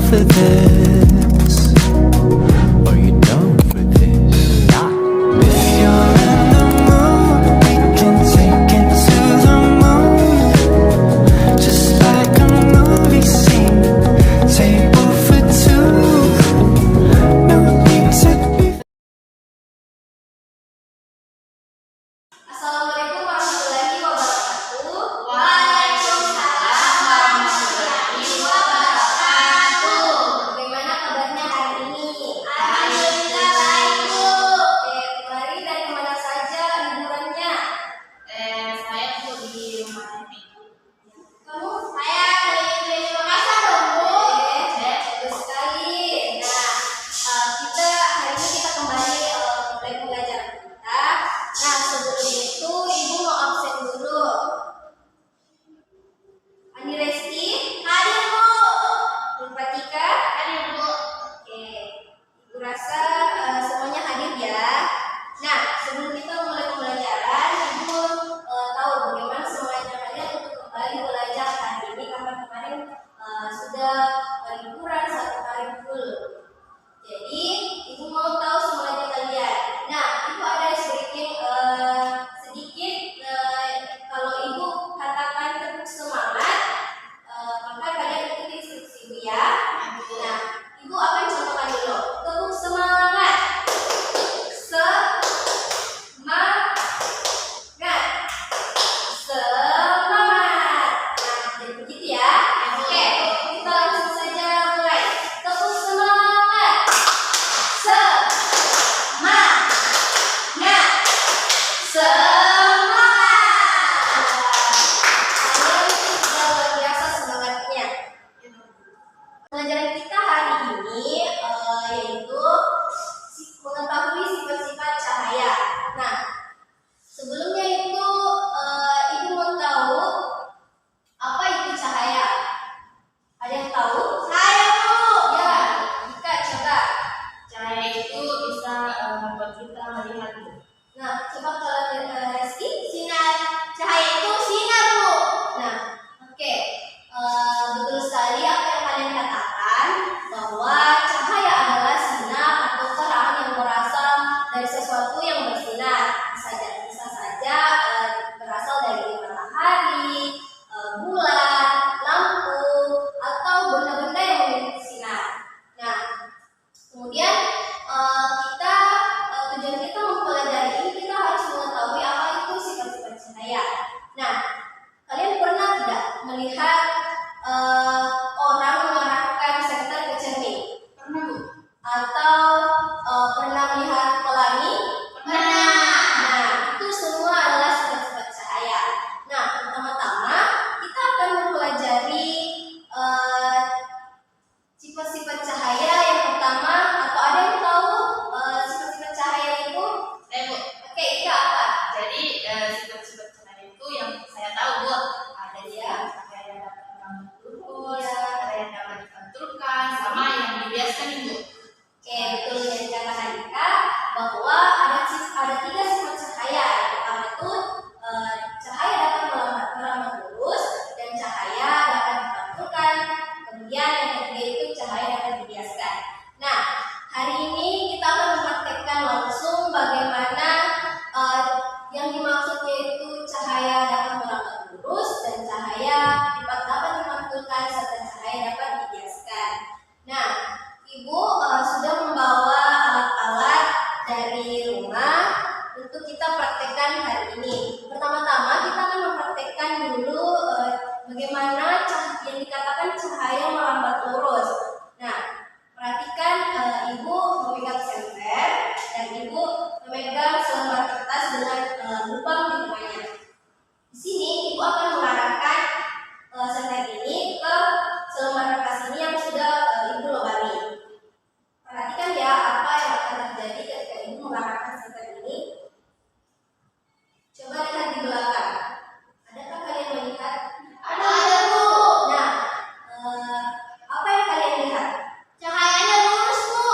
for this? Are you down for this? If you're in the mood, we can take it to the moon. Just like a movie scene, table for two. No need to be. Assalamualaikum warahmatullahi wabarakatuh. Waalaikumsalam warahmatullahi wabarakatuh. Bagaimana kabarnya hari ini? Alhamdulillah baik, Bu. Kemarin dari mana saja liburannya? Saya tuh di rumah nenek. Kamu? Saya keliling Makassar dong, Bu. Bagus sekali. Nah, kita kembali mulai pelajaran kita. Nah, sebelum itu Ibu mau absen dulu. Ani Resti, hadir, Bu. Fatika, hadir, Bu. Oke, Ibu rasa semuanya hadir ya. Nah, sebelum kita mulai pembelajaran, Ibu tahu bagaimana semuanya kalian untuk kembali belajar hari ini karena kemarin sudah liburan 1 hari full. Jadi, Ibu mau tahu semuanya kalian. Nah, Ibu ada sedikit kalau Ibu katakan tepuk semangat, maka kalian ikuti instruksi Ibu ya. Nah, Ibu akan contohkan dulu. Tepuk semangat. Semangat. Semangat. Nah, jadi begitu ya. Oke, kita langsung saja mulai. Tepuk semangat. Semangat. Semangat. Kalian sudah luar biasa semangatnya. Pelajaran kita hari ini yaitu mengetahui sifat-sifat cahaya. Nah, sebelumnya itu Ibu mau tahu apa itu cahaya? Ada yang tahu? Saya, Bu. Ya, Ika coba. Cahaya itu bisa membuat kita melihat. Nah, coba kalau Reski, sinar. Cahaya itu sinar, Bu. Nah, oke. Betul sekali apa yang kalian katakan bahwa cahaya adalah sinar atau terang yang berasal dari sesuatu yang bersinar. Bisa saja berasal dari matahari, bulan, lampu, atau benda-benda yang memiliki sinar. Nah, kemudian tujuan kita mempelajari ini, kita harus mengetahui apa itu sifat-sifat cahaya. Nah, kalian pernah tidak melihat orang mengarahkan senter ke cermin? Pernah, Bu. Atau pernah melihat pelangi? Pernah. Nah, itu semua adalah sifat-sifat cahaya. Nah, pertama-tama kita akan mempelajari sifat-sifat cahaya. Yang pertama, atau ada yang tahu sifat-sifat cahaya itu? Bu. Oke, itu apa? Jadi sifat-sifat cahaya itu yang saya tahu, Bu, ada ya cahaya yang dapat membantu lurus, ada yang dapat dipantulkan, sama yang dibiaskan, Bu. Oke, betul yang dikatakan Dika bahwa ada 3 sifat cahaya. Yang pertama itu cahaya dapat merambat lurus, dan cahaya dapat dipantulkan. Kemudian yang ketiga itu cahaya dapat dibiaskan. Nah, hari ini kita akan mempraktekkan langsung bagaimana yang dimaksudnya itu cahaya dapat merambat lurus dan cahaya dapat dipantulkan serta cahaya dapat dibiaskan. Nah, Ibu sudah membawa alat-alat dari rumah untuk kita praktekkan hari ini. Pertama-tama kita akan mempraktekkan dulu bagaimana yang dikatakan cahaya merambat lurus. Nah, perhatikan Ibu memegang senter dan Ibu memegang selembar kertas dengan lubang di tengahnya. Di sini Ibu akan mengarahkan senter ini ke selembar kertas ini yang sudah Ibu lubangi. Perhatikan ya apa yang akan terjadi ketika Ibu mengarahkan senter ini. Coba lihat di belakang. Adakah kalian melihat? Ada, Bu. Nah, apa yang kalian lihat? Cahayanya lurus, Bu.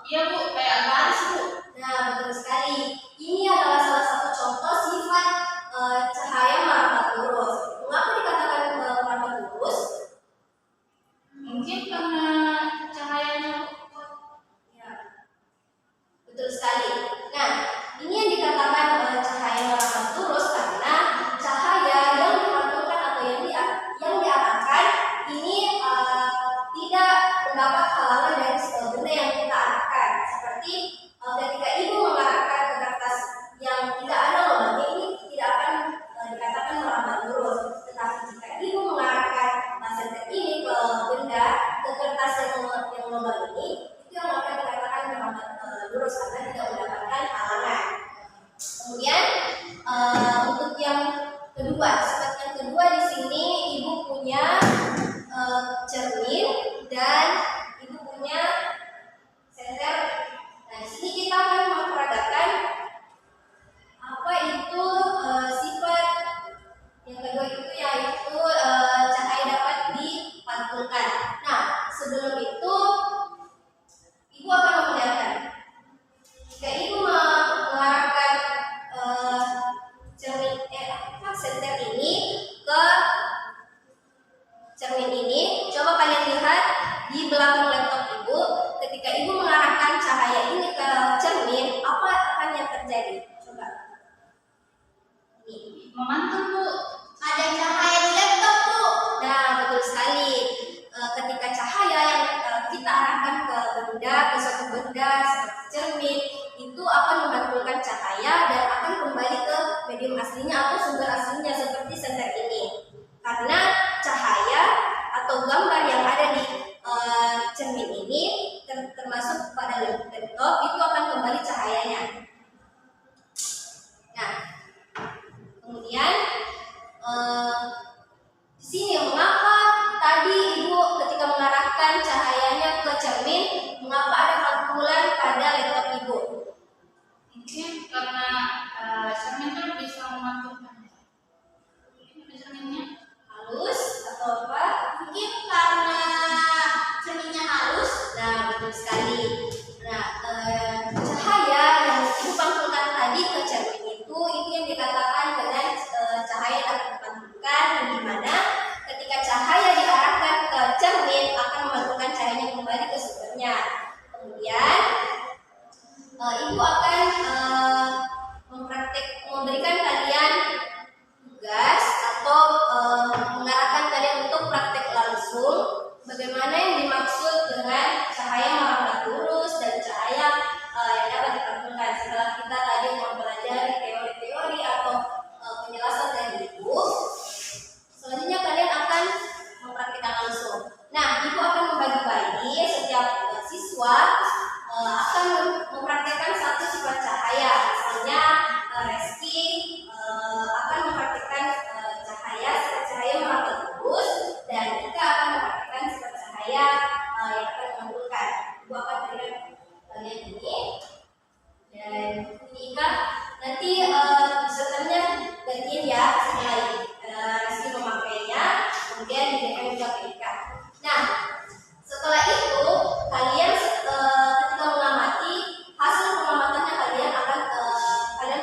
Iya, Bu, kayak garis, Bu. Nah, betul sekali. Ini adalah salah satu contoh sifat cahaya merambat lurus. Mengapa dikatakan merambat lurus? Mungkin karena dan ibu punya senter. Nah, di sini kita akan memperagakan apa itu sifat yang kedua itu yaitu cahaya dapat dipantulkan. Nah, sebelum itu ibu akan memperlihatkan jika ibu mengarahkan senter ini ke cermin ini. Coba kalian lihat di belakang laptop ibu, ketika ibu mengarahkan cahaya ini ke cermin, apa akan yang terjadi? Coba. Ini Memantul, Bu. ada cahaya di laptop, Bu. Nah, betul sekali. Ketika cahaya yang kita arahkan ke suatu benda seperti cermin, itu akan memantulkan cahaya dan akan kembali ke medium aslinya atau sumber aslinya seperti senter ini. Karena cahaya atau gambar yang ada di cermin ini termasuk pada laptop itu akan kembali cahayanya. Nah, kemudian di sini mengapa tadi ibu ketika mengarahkan cahayanya ke cermin, mengapa ada pantulan pada laptop ibu? Mungkin karena cermin itu bisa memantulkan. Mungkin ada cerminnya. Halus atau apa? Mungkin karena cerminnya halus. Nah, betul sekali. Nah, cahaya yang ibu pantulkan tadi ke cermin itu yang dikatakan dengan cahaya yang dapat dipantulkan, yang dimana ketika cahaya diarahkan ke cermin akan memantulkan cahayanya kembali ke sumbernya. Kemudian ibu akan memberikan kalian tugas atau mengarahkan kalian untuk praktek langsung bagaimana yang dimaksud dengan cahaya merambah lurus dan cahaya yang dapat dipantulkan. Setelah kita tadi mempelajari teori-teori atau penjelasan dari ibu, selanjutnya kalian akan mempraktikkan langsung. Nah, ibu akan membagi-bagi setiap siswa akan mempraktikkan satu sifat cahaya. Misalnya Reski akan mempraktikkan sifat cahaya merambah lurus, dan Ika akan mempraktikkan sifat cahaya yang akan memantulkan. Ibu akan berikan kalian ini, dan ini Ika nanti pesertanya gantian ya setelah Reski memakainya, kemudian diberikan juga ke Ika. Nah, setelah itu kalian ketika mengamati hasil pengamatannya kalian akan kalian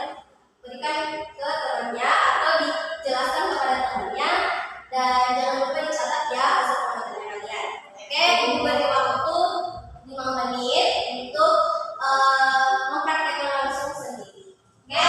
berikan ke temannya atau dijelaskan kepada temannya, dan jangan lupa dicatat ya hasil pengamatannya kalian. Oke, ibu beri waktu 5 menit untuk mempraktekkan langsung sendiri. Oke?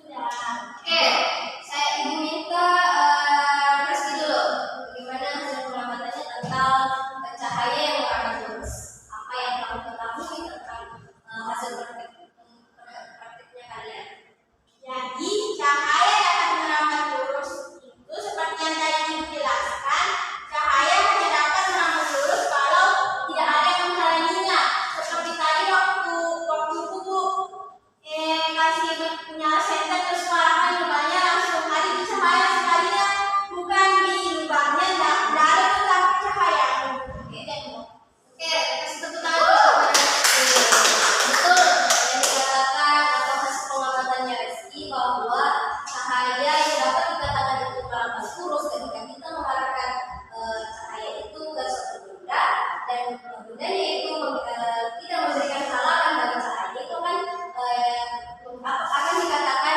Oke, saya ibu minta Reski dulu. Bagaimana hasil pengamatannya tentang cahaya yang merambah lurus? Apa yang kamu ketahui tentang hasil praktiknya kalian? Jadi cahaya dapat merambat lurus itu seperti yang tadi dijelaskan, cahaya hanya dapat merambat lurus kalau tidak ada yang menghalanginya. Seperti tadi waktu ibu kasih nyala senter terus mengarahkan lubangnya langsung ada di cahaya sekalinya, bukan di lubangnya dari tetap cahaya. Oke, kasih tepuk tangan dulu kepada Reski. Betul yang dikatakan atau hasil pengamatannya Reski bahwa cahaya yang dapat dikatakan itu merambah lurus ketika kita mengarahkan cahaya itu ke suatu benda, dan bendanya itu tidak memberikan halangan bagi cahaya itu kan akan dikatakan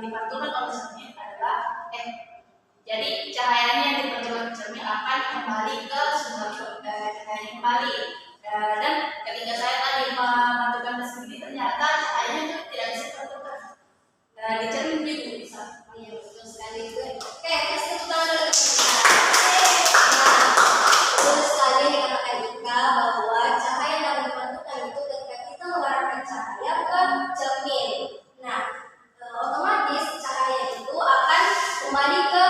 dipantulkan oleh cermin adalah jadi cahayanya yang dipantulkan cermin akan kembali ke sumber cahaya kembali. Dan ketika saya tadi memantulkan ke sini ternyata cahayanya itu tidak bisa tertukar. Di cermin juga bisa. Iya, betul sekali. Oke, kasih tepuk tangan dulu. Betul sekali dikatakan Ika bahwa cahaya yang dapat dipantulkan itu ketika kita mengarahkan cahaya ke cermin. Nah, otomatis cahaya itu akan kembali ke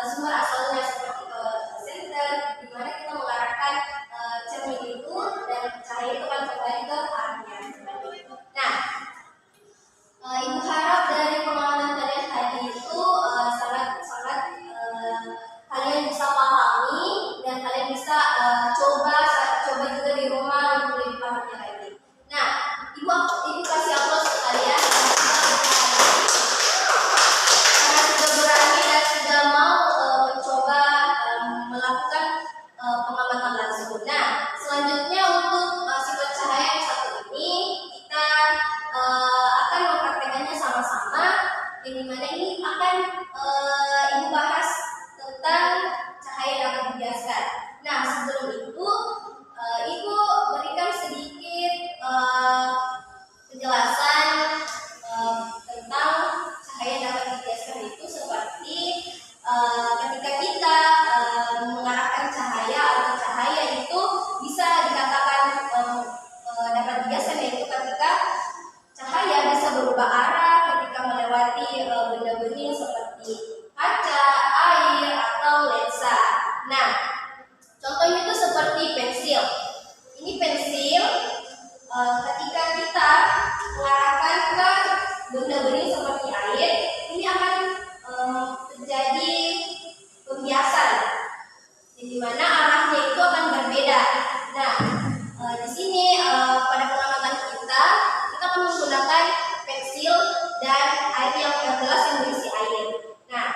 sumber asalnya seperti ke senter, di mana kita mengarahkan cermin itu dan cahaya itu akan kembali ke arahnya. Nah, Ibu harap dari pengalaman kalian tadi itu sangat kalian bisa pahami dan kalian bisa coba juga di rumah untuk lebih pahamnya lagi. Nah, ibu kasih aplaus ke kalian karena sudah berani dan sudah mau mencoba melakukan pengamatan langsung. Nah, selanjutnya untuk sifat cahaya yang satu ini kita akan mempraktekannya sama-sama, yang dimana ini akan ibu bahas tentang cahaya yang dapat dibiaskan. Nah, sebelum itu ibu berikan sedikit penjelasan tentang cahaya yang dapat dibiaskan itu seperti ketika kita mengarahkan cahaya atau cahaya itu bisa dikatakan dapat dibiaskan, yaitu ketika cahaya bisa berubah arah ketika melewati benda bening seperti kaca, air, atau lensa. Nah, contohnya itu seperti pensil. Ini pensil ketika kita mengarahkan ke benda bening seperti air, ini akan terjadi pembiasan, di mana arahnya itu akan berbeda. Nah, di sini pada pengamatan kita akan menggunakan pensil dan air yang gelas yang berisi air. Nah,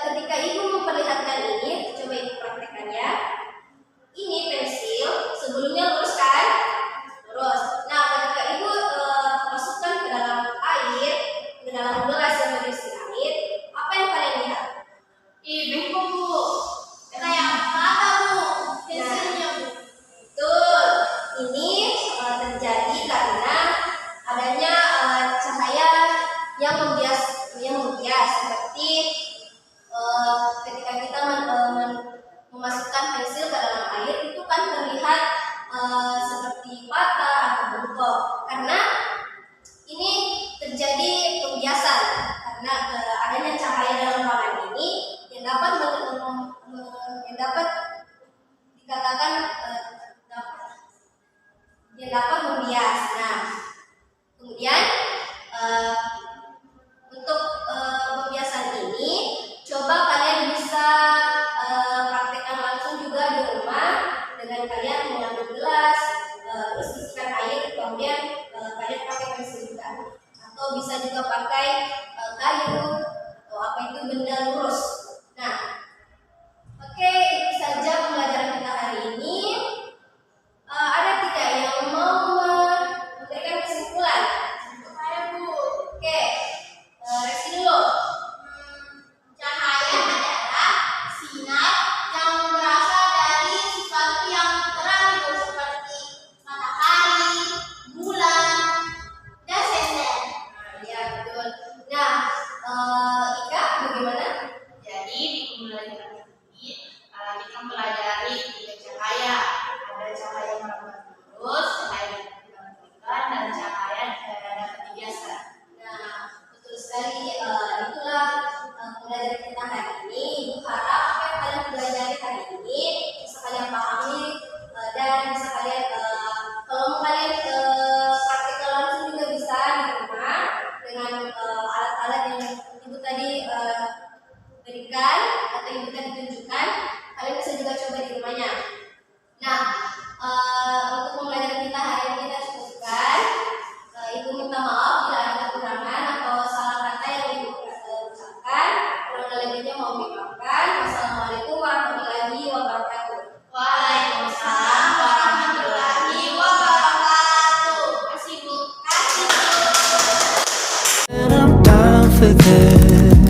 ketika ibu memperlihatkan ini, coba ibu praktekannya. Ini pensil sebelumnya lurus kan? Lurus. Nah, ketika ibu masukkan ke dalam air, ke dalam gelas yang berisi air, apa yang kalian lihat? Bengkok Bu. Kayak apa Bu? Pensilnya Bu. Betul. Ini terjadi karena adanya cahaya yang membias seperti ketika kita memasukkan pensil ke dalam air itu kan terlihat seperti patah atau bengkok karena ini terjadi pembiasan karena adanya cahaya dalam ruangan ini yang dapat dikatakan dapat membias. Nah, kemudian untuk pembiasan ini coba kalian bisa praktekkan langsung juga di rumah dengan kalian mengambil gelas terus isikan air, kemudian kalian pakai pensil juga, atau bisa juga pakai kayu atau apa itu benda lurus. Nah, oke, itu saja pembelajaran kita hari ini. Ada tidak yang mau memberikan kesimpulan? Saya Bu. Oke, Reski dulu. Cahaya adalah sinar yang berasal dari sesuatu yang terang gitu, seperti matahari, bulan, dan senter. Ya, betul. Nah, Ika bagaimana? Jadi di pembelajaran ini kita mempelajari tiga cahaya. Ada cahaya yang melakukan lurus, cahaya yang dipantulkan, dan cahaya yang dapat dibiaskan. Nah, betul sekali. Itulah pembelajaran kita hari ini. Ibu harap apa yang kalian pelajari hari ini bisa kalian pahami dan bisa kalian kalau mau kalian praktikal langsung juga bisa di rumah dengan alat-alat yang ibu tadi berikan atau ibu tadi tunjukkan. Kalian bisa juga coba di rumahnya. Nah, untuk pembelajaran kita hari ini kita cukupkan. Ibu minta maaf bila ada kekurangan atau salah kata yang ibu ucapkan. Kurang lebihnya mohon dimaafkan. Wassalamualaikum warahmatullahi wabarakatuh. Waalaikumsalam warahmatullahi wabarakatuh. Terima kasih Bu. Kasih Bu. for this.